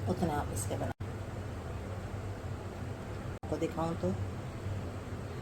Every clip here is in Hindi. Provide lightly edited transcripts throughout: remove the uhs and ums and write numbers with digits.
उतने आप इसके बना आपको दिखाऊं तो।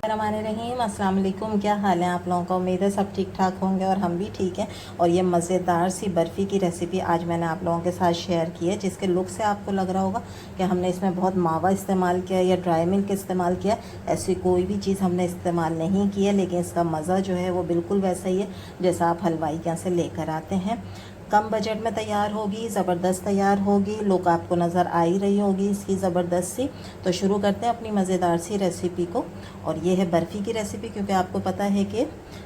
रहीम, अस्सलाम वालेकुम। क्या हाल है आप लोगों का? उम्मीद है सब ठीक ठाक होंगे और हम भी ठीक हैं। और ये मज़ेदार सी बर्फ़ी की रेसिपी आज मैंने आप लोगों के साथ शेयर की है, जिसके लुक से आपको लग रहा होगा कि हमने इसमें बहुत मावा इस्तेमाल किया या ड्राई मिल्क इस्तेमाल किया। ऐसी कोई भी चीज़ हमने इस्तेमाल नहीं की है, लेकिन इसका मज़ा जो है वो बिल्कुल वैसा ही है जैसा आप हलवाई के यहाँ से लेकर आते हैं। कम बजट में तैयार होगी, ज़बरदस्त तैयार होगी, लुक आपको नज़र आ ही रही होगी इसकी ज़बरदस्त सी। तो शुरू करते हैं अपनी मज़ेदार सी रेसिपी को। और ये है बर्फ़ी की रेसिपी, क्योंकि आपको पता है कि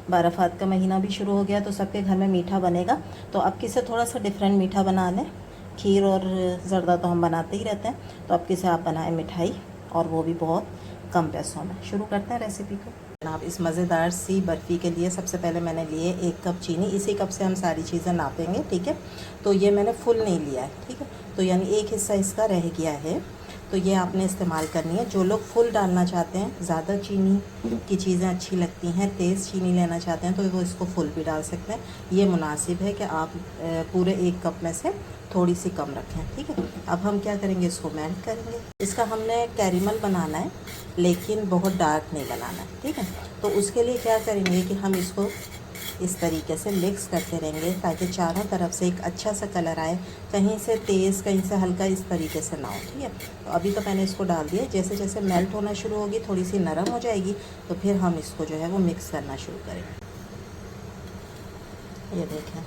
बाराफ़ात का महीना भी शुरू हो गया, तो सबके घर में मीठा बनेगा। तो अब किसे थोड़ा सा डिफरेंट मीठा बना लें। खीर और ज़र्दा तो हम बनाते ही रहते हैं, तो अब किसे आप बनाएं मिठाई, और वो भी बहुत कम पैसों में। शुरू करते हैं रेसिपी को। जनाब, इस मज़ेदार सी बर्फ़ी के लिए सबसे पहले मैंने लिए 1 कप चीनी। इसी कप से हम सारी चीज़ें नापेंगे, ठीक है। तो ये मैंने फुल नहीं लिया है, ठीक है। तो यानी एक हिस्सा इसका रह गया है, तो ये आपने इस्तेमाल करनी है। जो लोग फुल डालना चाहते हैं, ज़्यादा चीनी की चीज़ें अच्छी लगती हैं, तेज़ चीनी लेना चाहते हैं, तो वो इसको फुल भी डाल सकते हैं। ये मुनासिब है कि आप पूरे 1 कप में से थोड़ी सी कम रखें, ठीक है। अब हम क्या करेंगे, इसको मेल्ट करेंगे। इसका हमने कैरेमल बनाना है, लेकिन बहुत डार्क नहीं बनाना है, ठीक है। तो उसके लिए क्या करेंगे कि हम इसको इस तरीके से मिक्स करते रहेंगे, ताकि चारों तरफ से एक अच्छा सा कलर आए, कहीं से तेज़ कहीं से हल्का, इस तरीके से ना हो, ठीक है। तो अभी तो मैंने इसको डाल दिया। जैसे जैसे मेल्ट होना शुरू होगी, थोड़ी सी नरम हो जाएगी, तो फिर हम इसको जो है वो मिक्स करना शुरू करेंगे। ये देखें,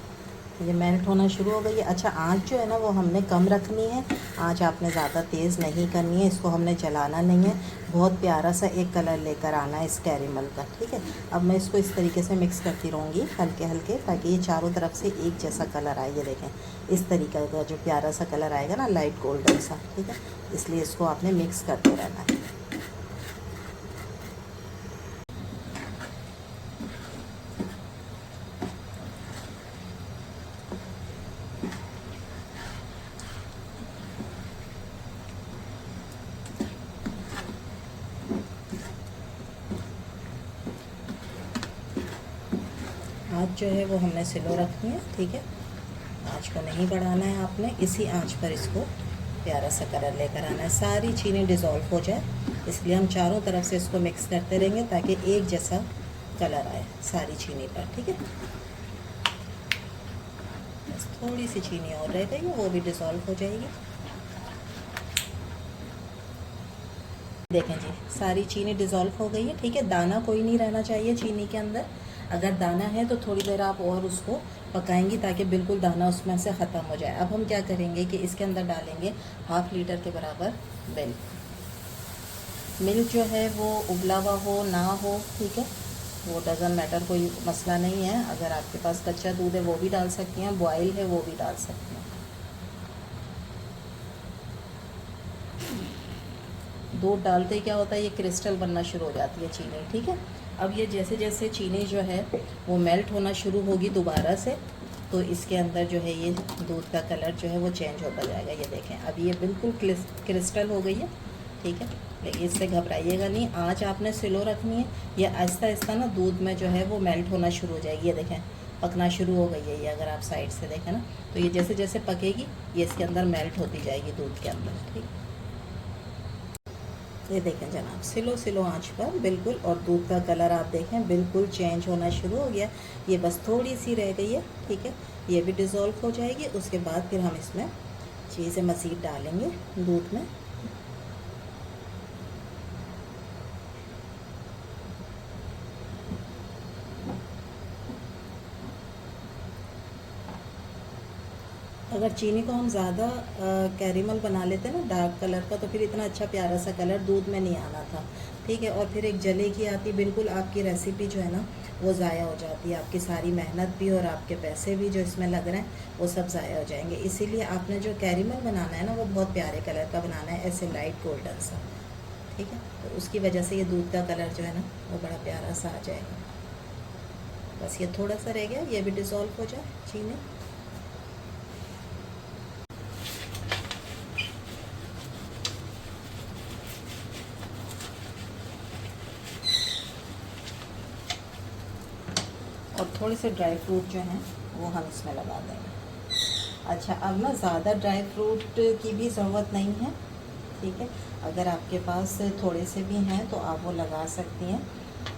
ये मेल्ट होना शुरू हो गई है। अच्छा, आँच जो है ना वो हमने कम रखनी है, आँच आपने ज़्यादा तेज़ नहीं करनी है। इसको हमने जलाना नहीं है। बहुत प्यारा सा एक कलर लेकर आना है इस कैरेमल का, ठीक है। अब मैं इसको इस तरीके से मिक्स करती रहूँगी हल्के हल्के, ताकि ये चारों तरफ से एक जैसा कलर आए। ये देखें, इस तरीके का जो प्यारा सा कलर आएगा ना, लाइट गोल्डन सा, ठीक है। इसलिए इसको आपने मिक्स करते रहना है। आँच जो है वो हमने स्लो रखनी है, ठीक है। आँच को नहीं बढ़ाना है आपने, इसी आँच पर इसको प्यारा सा कलर लेकर आना है। सारी चीनी डिज़ोल्व हो जाए, इसलिए हम चारों तरफ से इसको मिक्स करते रहेंगे, ताकि एक जैसा कलर आए सारी चीनी पर, ठीक है। बस थोड़ी सी चीनी और रह गई है, वो भी डिज़ोल्व हो जाएगी। देखें जी, सारी चीनी डिज़ोल्व हो गई है, ठीक है। दाना कोई नहीं रहना चाहिए चीनी के अंदर। अगर दाना है तो थोड़ी देर आप और उसको पकाएंगी, ताकि बिल्कुल दाना उसमें से ख़त्म हो जाए। अब हम क्या करेंगे कि इसके अंदर डालेंगे 1/2 लीटर के बराबर मिल्क। मिल्क जो है वो उबला हुआ हो ना हो, ठीक है, वो डज़न मैटर, कोई मसला नहीं है। अगर आपके पास कच्चा दूध है वो भी डाल सकती हैं, बॉयल है वो भी डाल सकती हैं। दूध डालते ही क्या होता है, ये क्रिस्टल बनना शुरू हो जाती है चीनी, ठीक है। अब ये जैसे जैसे चीनी जो है वो मेल्ट होना शुरू होगी दोबारा से, तो इसके अंदर जो है ये दूध का कलर जो है वो चेंज होता जाएगा। ये देखें, अब ये बिल्कुल क्रिस्टल हो गई है, ठीक है। लेकिन इससे घबराइएगा नहीं, आँच आपने स्लो रखनी है। ये आहिस्ता आहिस्ता ना दूध में जो है वो मेल्ट होना शुरू हो जाएगी। ये देखें, पकना शुरू हो गई है ये, अगर आप साइड से देखें ना, तो ये जैसे जैसे पकेगी ये इसके अंदर मेल्ट होती जाएगी दूध के अंदर, ठीक। ये देखें जनाब, स्लो स्लो आंच पर बिल्कुल, और दूध का कलर आप देखें बिल्कुल चेंज होना शुरू हो गया। ये बस थोड़ी सी रह गई है, ठीक है। ये भी डिज़ोल्व हो जाएगी। उसके बाद फिर हम इसमें चीज़ें मज़ीद डालेंगे दूध में। अगर चीनी को हम ज़्यादा कैरेमल बना लेते हैं ना, डार्क कलर का, तो फिर इतना अच्छा प्यारा सा कलर दूध में नहीं आना था, ठीक है। और फिर एक जले की आती, बिल्कुल आपकी रेसिपी जो है ना वो ज़ाया हो जाती है। आपकी सारी मेहनत भी और आपके पैसे भी जो इसमें लग रहे हैं वो सब ज़ाया हो जाएंगे। इसीलिए आपने जो कैरेमल बनाना है ना वो बहुत प्यारे कलर का बनाना है, ऐसे लाइट गोल्डन सा, ठीक है। तो उसकी वजह से ये दूध का कलर जो है ना वो बड़ा प्यारा सा आ जाएगा। बस ये थोड़ा सा रह गया, ये भी डिज़ोल्व हो जाए चीनी। और थोड़े से ड्राई फ्रूट जो हैं वो हम इसमें लगा देंगे। अच्छा, अब ना ज़्यादा ड्राई फ्रूट की भी ज़रूरत नहीं है, ठीक है। अगर आपके पास थोड़े से भी हैं तो आप वो लगा सकती हैं।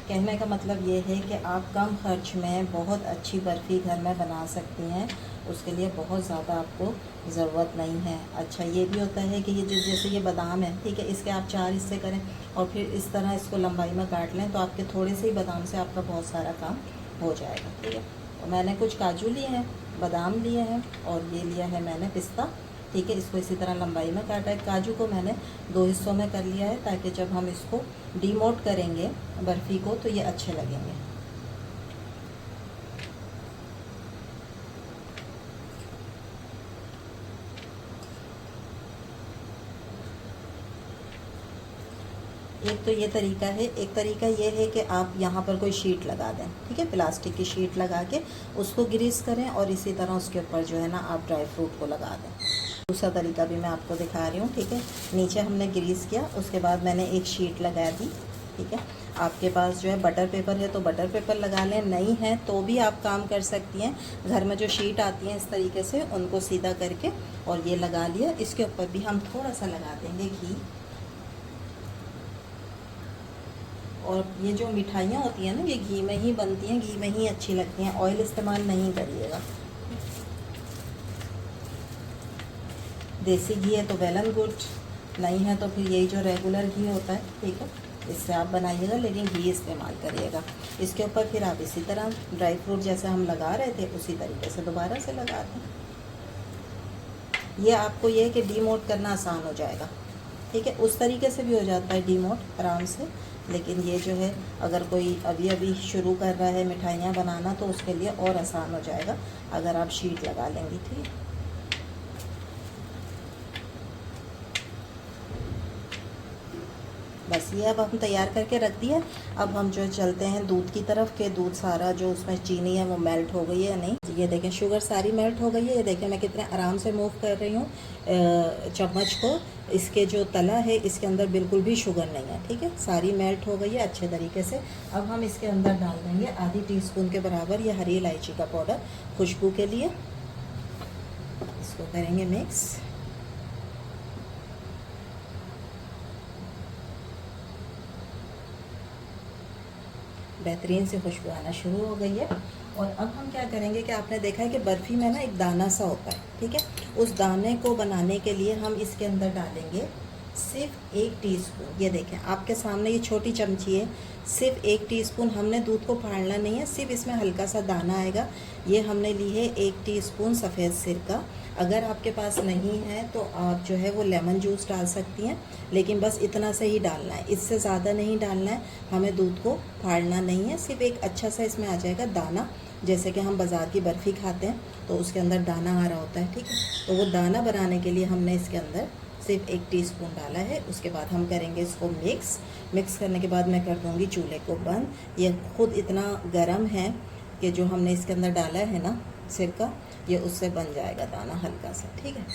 कहने का मतलब ये है कि आप कम खर्च में बहुत अच्छी बर्फ़ी घर में बना सकती हैं, उसके लिए बहुत ज़्यादा आपको ज़रूरत नहीं है। अच्छा, ये भी होता है कि ये जैसे ये बादाम है, ठीक है, इसके आप 4 हिस्से करें और फिर इस तरह इसको लंबाई में काट लें तो आपके थोड़े से ही बादाम से आपका बहुत सारा काम हो जाएगा, ठीक है। तो मैंने कुछ काजू लिए हैं, बादाम लिए हैं और ये लिया है मैंने पिस्ता, ठीक है। इसको इसी तरह लंबाई में काटा है। काजू को मैंने 2 हिस्सों में कर लिया है ताकि जब हम इसको डीमोल्ड करेंगे बर्फ़ी को तो ये अच्छे लगेंगे। एक तो ये तरीका है, एक तरीका ये है कि आप यहाँ पर कोई शीट लगा दें, ठीक है, प्लास्टिक की शीट लगा के उसको ग्रीस करें और इसी तरह उसके ऊपर जो है ना आप ड्राई फ्रूट को लगा दें। दूसरा तरीका भी मैं आपको दिखा रही हूँ, ठीक है। नीचे हमने ग्रीस किया, उसके बाद मैंने एक शीट लगा दी, ठीक है। आपके पास जो है बटर पेपर है तो बटर पेपर लगा लें, नहीं है तो भी आप काम कर सकती हैं। घर में जो शीट आती हैं इस तरीके से उनको सीधा करके और ये लगा लिया। इसके ऊपर भी हम थोड़ा सा लगा देंगे घी। और ये जो मिठाइयाँ होती हैं ना ये घी में ही बनती हैं, घी में ही अच्छी लगती हैं, ऑयल इस्तेमाल नहीं करिएगा। देसी घी है तो वेल एंड गुड, नहीं है तो फिर यही जो रेगुलर घी होता है, ठीक है, इससे आप बनाइएगा, लेकिन घी इस्तेमाल करिएगा। इसके ऊपर फिर आप इसी तरह ड्राई फ्रूट जैसे हम लगा रहे थे उसी तरीके से दोबारा से लगा दें। ये आपको ये है कि डीमोल्ड करना आसान हो जाएगा, ठीक है। उस तरीके से भी हो जाता है डीमोल्ड आराम से, लेकिन ये जो है अगर कोई अभी अभी शुरू कर रहा है मिठाइयाँ बनाना तो उसके लिए और आसान हो जाएगा अगर आप शीट लगा लेंगी, ठीक है। बस ये अब हम तैयार करके रख दिया। अब हम जो चलते हैं दूध की तरफ के दूध सारा जो उसमें चीनी है वो मेल्ट हो गई है नहीं। ये देखें शुगर सारी मेल्ट हो गई है। ये देखें मैं कितने आराम से मूव कर रही हूँ चम्मच को। इसके जो तला है इसके अंदर बिल्कुल भी शुगर नहीं है, ठीक है, सारी मेल्ट हो गई है अच्छे तरीके से। अब हम इसके अंदर डाल देंगे आधी टीस्पून के बराबर ये हरी इलायची का पाउडर खुशबू के लिए। इसको करेंगे मिक्स। बेहतरीन से खुशबू आना शुरू हो गई है। और अब हम क्या करेंगे कि आपने देखा है कि बर्फ़ी में ना एक दाना सा होता है, ठीक है, उस दाने को बनाने के लिए हम इसके अंदर डालेंगे सिर्फ 1 टीस्पून। ये देखें आपके सामने ये छोटी चमची है, सिर्फ 1 टीस्पून। हमने दूध को फाड़ना नहीं है, सिर्फ इसमें हल्का सा दाना आएगा। ये हमने ली है 1 टीस्पून सफ़ेद सिरका। अगर आपके पास नहीं है तो आप जो है वो लेमन जूस डाल सकती हैं, लेकिन बस इतना से ही डालना है, इससे ज़्यादा नहीं डालना है। हमें दूध को फाड़ना नहीं है, सिर्फ एक अच्छा सा इसमें आ जाएगा दाना, जैसे कि हम बाज़ार की बर्फ़ी खाते हैं तो उसके अंदर दाना आ रहा होता है, ठीक है। तो वो दाना बनाने के लिए हमने इसके अंदर सिर्फ 1 टीस्पून डाला है। उसके बाद हम करेंगे इसको मिक्स करने के बाद मैं कर दूँगी चूल्हे को बंद। ये खुद इतना गर्म है कि जो हमने इसके अंदर डाला है ना सिरका, ये उससे बन जाएगा दाना हल्का सा, ठीक है।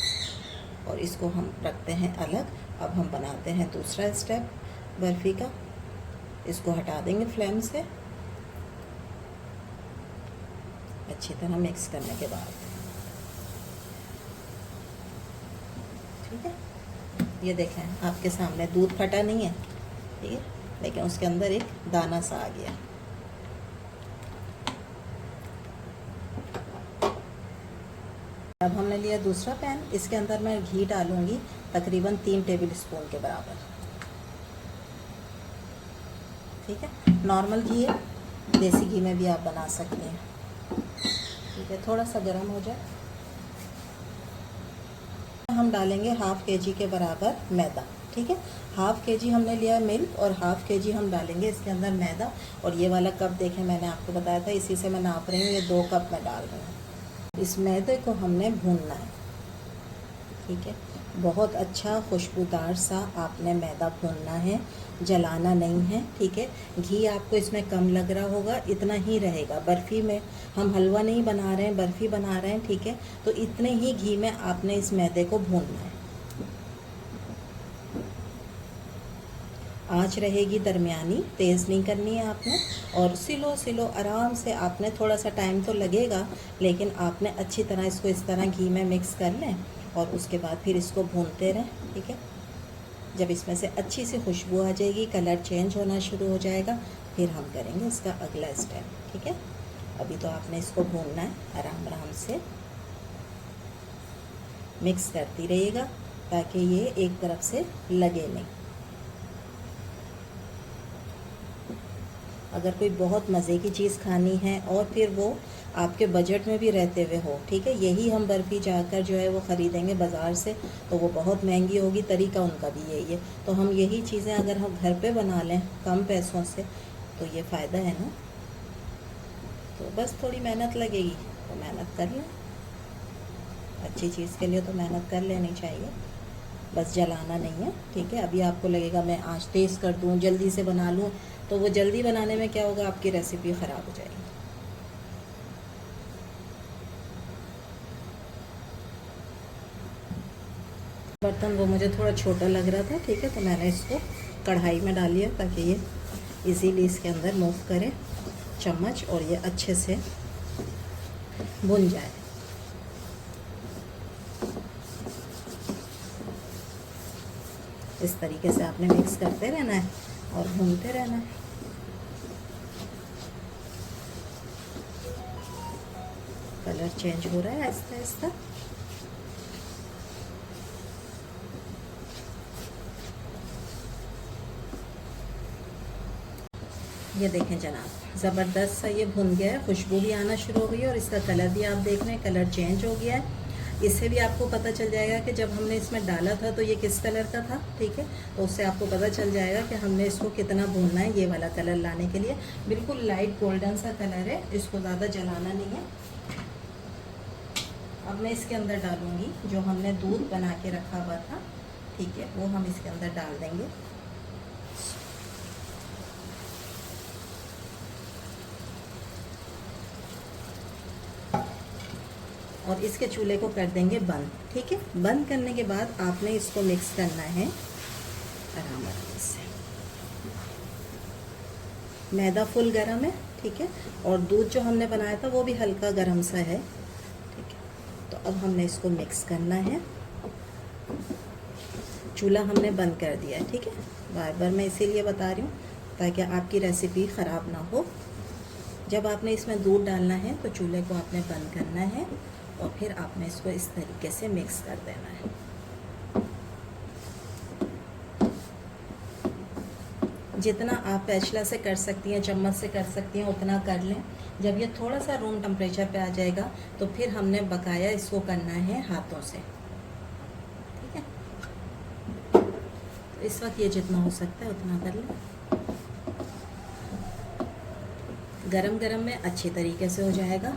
और इसको हम रखते हैं अलग। अब हम बनाते हैं दूसरा स्टेप बर्फ़ी का। इसको हटा देंगे फ्लेम से अच्छी तरह मिक्स करने के बाद, ठीक है। ये देखें आपके सामने दूध फटा नहीं है, ठीक है, लेकिन उसके अंदर एक दाना सा आ गया। अब हमने लिया दूसरा पैन। इसके अंदर मैं घी डालूंगी तकरीबन 3 टेबल स्पून के बराबर, ठीक है। नॉर्मल घी है, देसी घी में भी आप बना सकते हैं, ठीक है। थोड़ा सा गर्म हो जाए हम डालेंगे हाफ़ केजी के बराबर मैदा, ठीक है। हाफ़ केजी हमने लिया मिल्क और हाफ़ केजी हम डालेंगे इसके अंदर मैदा। और ये वाला कप देखें मैंने आपको बताया था, इसी से मैं नाप रही हूँ, ये 2 कप मैं डाल रही हूँ। इस मैदे को हमने भूनना है, ठीक है। बहुत अच्छा खुशबूदार सा आपने मैदा भूनना है, जलाना नहीं है, ठीक है। घी आपको इसमें कम लग रहा होगा, इतना ही रहेगा। बर्फ़ी में हम हलवा नहीं बना रहे हैं, बर्फ़ी बना रहे हैं, ठीक है। तो इतने ही घी में आपने इस मैदे को भूनना है। आंच रहेगी दरमियानी, तेज़ नहीं करनी है आपने। और स्लो स्लो आराम से आपने, थोड़ा सा टाइम तो लगेगा लेकिन आपने अच्छी तरह इसको इस तरह घी में मिक्स कर लें और उसके बाद फिर इसको भूनते रहें। ठीक है, जब इसमें से अच्छी सी खुशबू आ जाएगी, कलर चेंज होना शुरू हो जाएगा, फिर हम करेंगे इसका अगला स्टेप। ठीक है, अभी तो आपने इसको भूनना है, आराम आराम से मिक्स करती रहिएगा ताकि ये एक तरफ से लगे नहीं। अगर कोई बहुत मज़े की चीज़ खानी है और फिर वो आपके बजट में भी रहते हुए हो, ठीक है, यही हम बर्फ़ी जाकर जो है वो ख़रीदेंगे बाज़ार से तो वो बहुत महंगी होगी, तरीका उनका भी यही है। तो हम यही चीज़ें अगर हम घर पे बना लें कम पैसों से तो ये फ़ायदा है ना। तो बस थोड़ी मेहनत लगेगी तो मेहनत कर लें, अच्छी चीज़ के लिए तो मेहनत कर लेनी चाहिए, बस जलाना नहीं है। ठीक है, अभी आपको लगेगा मैं आँच तेज़ कर दूँ, जल्दी से बना लूँ, तो वो जल्दी बनाने में क्या होगा, आपकी रेसिपी ख़राब हो जाएगी। बर्तन वो मुझे थोड़ा छोटा लग रहा था, ठीक है, तो मैंने इसको कढ़ाई में डाल लिया ताकि ये इजीली इसके अंदर मूव करे चम्मच और ये अच्छे से भुन जाए। इस तरीके से आपने मिक्स करते रहना है और भूनते रहना है। कलर चेंज हो रहा है आहिस्ता आहिस्ता। ये देखें जनाब, ज़बरदस्त सा ये भुन गया है, खुशबू भी आना शुरू हो गई है और इसका कलर भी आप देख रहे हैं, कलर चेंज हो गया है। इससे भी आपको पता चल जाएगा कि जब हमने इसमें डाला था तो ये किस कलर का था। ठीक है, तो उससे आपको पता चल जाएगा कि हमने इसको कितना भूनना है। ये वाला कलर लाने के लिए बिल्कुल लाइट गोल्डन सा कलर है, इसको ज़्यादा जलाना नहीं है। अब मैं इसके अंदर डालूँगी जो हमने दूध बना के रखा हुआ था, ठीक है, वो हम इसके अंदर डाल देंगे। और इसके चूल्हे को कर देंगे बंद। ठीक है, बंद करने के बाद आपने इसको मिक्स करना है आराम आराम से। मैदा फुल गरम है, ठीक है, और दूध जो हमने बनाया था वो भी हल्का गरम सा है। ठीक है, तो अब हमने इसको मिक्स करना है। चूल्हा हमने बंद कर दिया है। ठीक है, बार बार मैं इसीलिए बता रही हूँ ताकि आपकी रेसिपी ख़राब ना हो। जब आपने इसमें दूध डालना है तो चूल्हे को आपने बंद करना है और फिर आपने इसको इस तरीके से मिक्स कर देना है। जितना आप पैचला से कर सकती हैं, चम्मच से कर सकती हैं, उतना कर लें। जब ये थोड़ा सा रूम टेम्परेचर पे आ जाएगा तो फिर हमने बकाया इसको करना है हाथों से। ठीक है, तो इस वक्त ये जितना हो सकता है उतना कर लें। गरम गरम में अच्छी तरीके से हो जाएगा।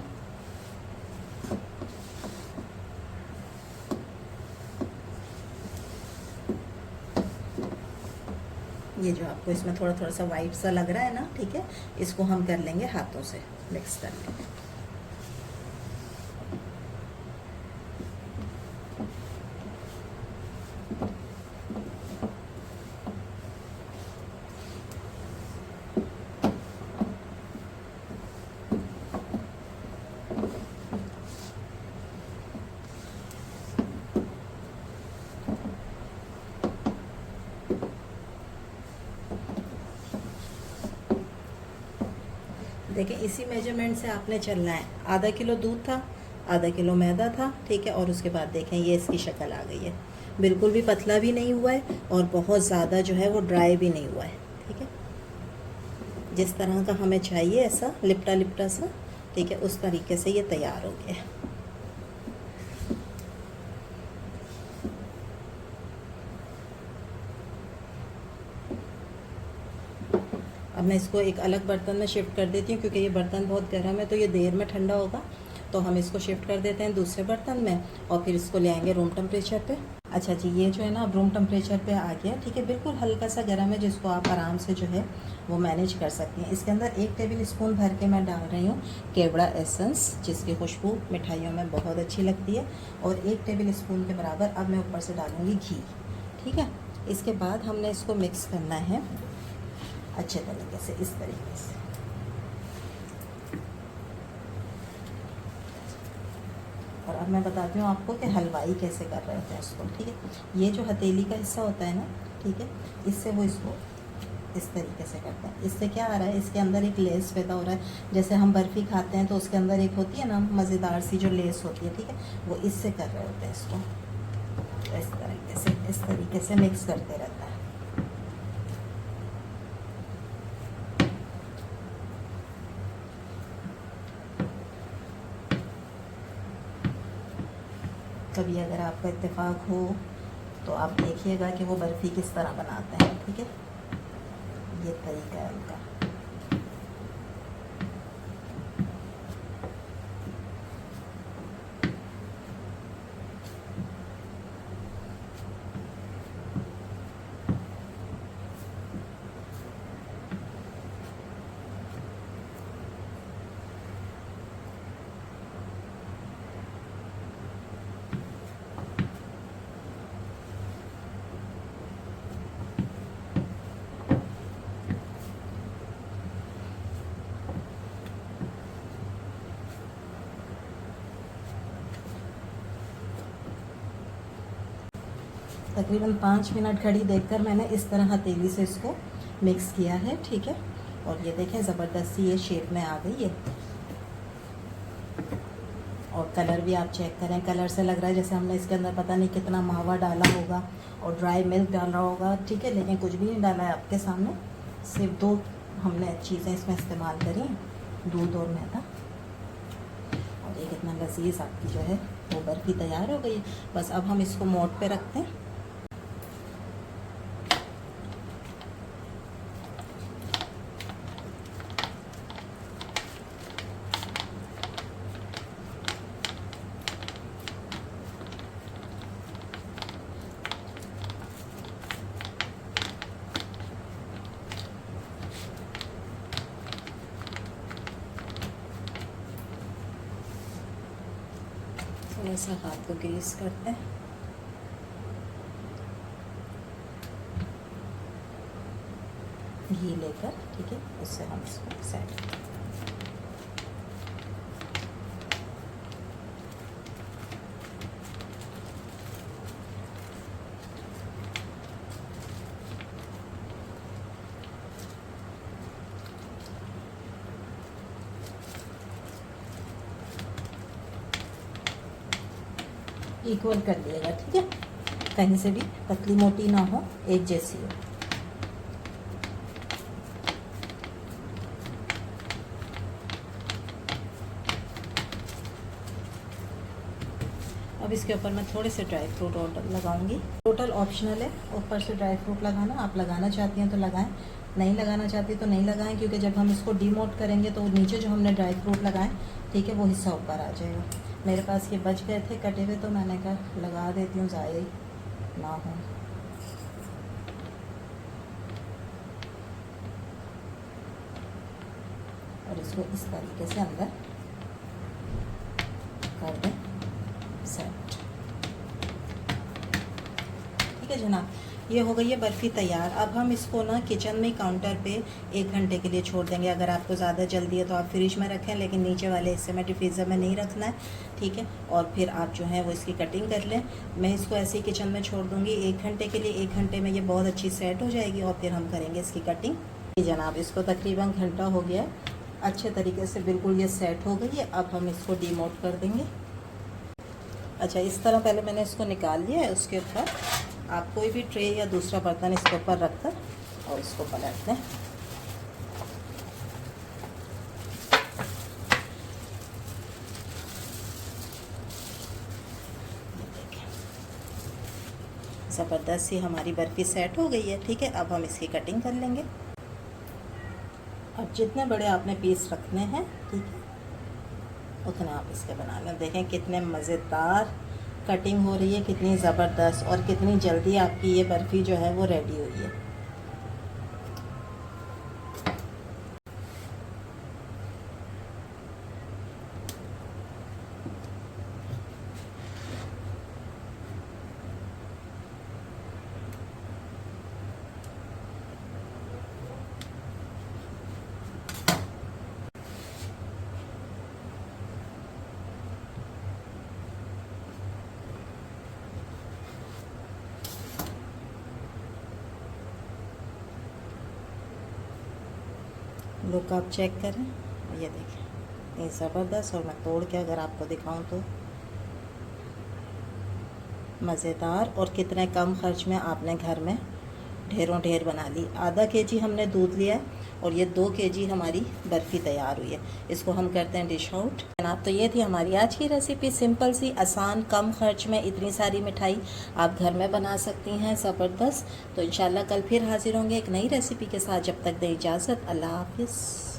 ये जो आपको इसमें थोड़ा थोड़ा सा वाइट सा लग रहा है ना, ठीक है, इसको हम कर लेंगे हाथों से, मिक्स कर लेंगे। देखिए, इसी मेजरमेंट से आपने चलना है। आधा किलो दूध था, आधा किलो मैदा था, ठीक है, और उसके बाद देखें ये इसकी शक्ल आ गई है। बिल्कुल भी पतला भी नहीं हुआ है और बहुत ज़्यादा जो है वो ड्राई भी नहीं हुआ है। ठीक है, जिस तरह का हमें चाहिए ऐसा लिपटा लिपटा सा, ठीक है, उस तरीके से ये तैयार हो गया है। अब मैं इसको एक अलग बर्तन में शिफ्ट कर देती हूँ क्योंकि ये बर्तन बहुत गर्म है तो ये देर में ठंडा होगा। तो हम इसको शिफ्ट कर देते हैं दूसरे बर्तन में और फिर इसको ले आएंगे रूम टेम्परेचर पे। अच्छा जी, ये जो है ना अब रूम टेम्परेचर पे आ गया। ठीक है, बिल्कुल हल्का सा गर्म है जिसको आप आराम से जो है वो मैनेज कर सकती हैं। इसके अंदर 1 टेबल स्पून भर के मैं डाल रही हूँ केवड़ा एसेंस, जिसकी खुशबू मिठाइयों में बहुत अच्छी लगती है। और 1 टेबल स्पून के बराबर अब मैं ऊपर से डालूँगी घी। ठीक है, इसके बाद हमने इसको मिक्स करना है अच्छे तरीके से, इस तरीके से। और अब मैं बताती हूँ आपको कि हलवाई कैसे कर रहे होते हैं इसको, ठीक है। ये जो हथेली का हिस्सा होता है ना, ठीक है, इससे वो इसको इस तरीके से करते हैं। इससे क्या आ रहा है, इसके अंदर एक लेस पैदा हो रहा है। जैसे हम बर्फ़ी खाते हैं तो उसके अंदर एक होती है ना मज़ेदार सी जो लेस होती है, ठीक है, वो इससे कर रहे होते हैं इसको। इस तरीके से मिक्स करते रहता है। कभी अगर आपका इत्तेफाक हो तो आप देखिएगा कि वो बर्फ़ी किस तरह बनाते हैं, ठीक है। ये तरीका है उनका। तकरीबन 5 मिनट घड़ी देखकर मैंने इस तरह हथेली से इसको मिक्स किया है, ठीक है। और ये देखें ज़बरदस्ती ये शेप में आ गई है। और कलर भी आप चेक करें, कलर से लग रहा है जैसे हमने इसके अंदर पता नहीं कितना मावा डाला होगा और ड्राई मिल्क डाला होगा, ठीक है, लेकिन कुछ भी नहीं डाला है आपके सामने। सिर्फ 2 हमने चीज़ें इसमें इस्तेमाल करी हैं, दूध और मैदा। और ये कितना लजीज आपकी जो है वो बर्फ़ी तैयार हो गई है। बस अब हम इसको मोड पे रखते हैं। थोड़ा सा हाथ को ग्रीस करते हैं। घी लेकर, ठीक है, उससे हम इसको सेट करते हैं। इक्वल कर लिएगा, ठीक है, कहीं से भी पतली मोटी ना हो, एक जैसी हो। अब इसके ऊपर मैं थोड़े से ड्राई फ्रूट और लगाऊंगी। टोटल ऑप्शनल है ऊपर से ड्राई फ्रूट लगाना, आप लगाना चाहती हैं तो लगाएं, नहीं लगाना चाहती तो नहीं लगाएं, क्योंकि जब हम इसको डीमोट करेंगे तो नीचे जो हमने ड्राई फ्रूट लगाएं, ठीक है, वो हिस्सा ऊपर आ जाएगा। मेरे पास ये बच गए थे कटे हुए, तो मैंने कहा लगा देती हूँ, ज़ाया ना हो। और इसको इस तरीके से अंदर कर दें सेट, ठीक है जनाब। ये हो गई है बर्फ़ी तैयार। अब हम इसको ना किचन में काउंटर पे 1 घंटे के लिए छोड़ देंगे। अगर आपको ज़्यादा जल्दी है तो आप फ्रिज में रखें, लेकिन नीचे वाले हिस्से में डिफ्रीज़र में नहीं रखना है, ठीक है। और फिर आप जो है वो इसकी कटिंग कर लें। मैं इसको ऐसे ही किचन में छोड़ दूँगी 1 घंटे के लिए। 1 घंटे में ये बहुत अच्छी सेट हो जाएगी और फिर हम करेंगे इसकी कटिंग। जनाब इसको तकरीबन घंटा हो गया है, अच्छे तरीके से बिल्कुल ये सेट हो गई है। अब हम इसको डीमोट कर देंगे। अच्छा, इस तरह पहले मैंने इसको निकाल लिया है। उसके ऊपर आप कोई भी ट्रे या दूसरा बर्तन इसके ऊपर रखकर और इसको पलट दें। ज़बरदस्त सी हमारी बर्फ़ी सेट हो गई है, ठीक है। अब हम इसकी कटिंग कर लेंगे। अब जितने बड़े आपने पीस रखने हैं, ठीक है, उतने आप इसके बना लें। देखें कितने मज़ेदार कटिंग हो रही है, कितनी ज़बरदस्त, और कितनी जल्दी आपकी ये बर्फ़ी जो है वो रेडी हुई है। लुक आप चेक करें, ये देखें इतनी ज़बरदस्त। और मैं तोड़ के अगर आपको दिखाऊं तो मज़ेदार, और कितने कम खर्च में आपने घर में ढेरों ढेर बना ली। आधा केजी हमने दूध लिया है और ये 2 केजी हमारी बर्फ़ी तैयार हुई है। इसको हम करते हैं डिश आउट। जनाब, तो ये थी हमारी आज की रेसिपी, सिंपल सी, आसान, कम खर्च में इतनी सारी मिठाई आप घर में बना सकती हैं, ज़बरदस्त। तो इंशाल्लाह कल फिर हाजिर होंगे एक नई रेसिपी के साथ। जब तक दे इजाज़त, अल्लाह हाफिज़।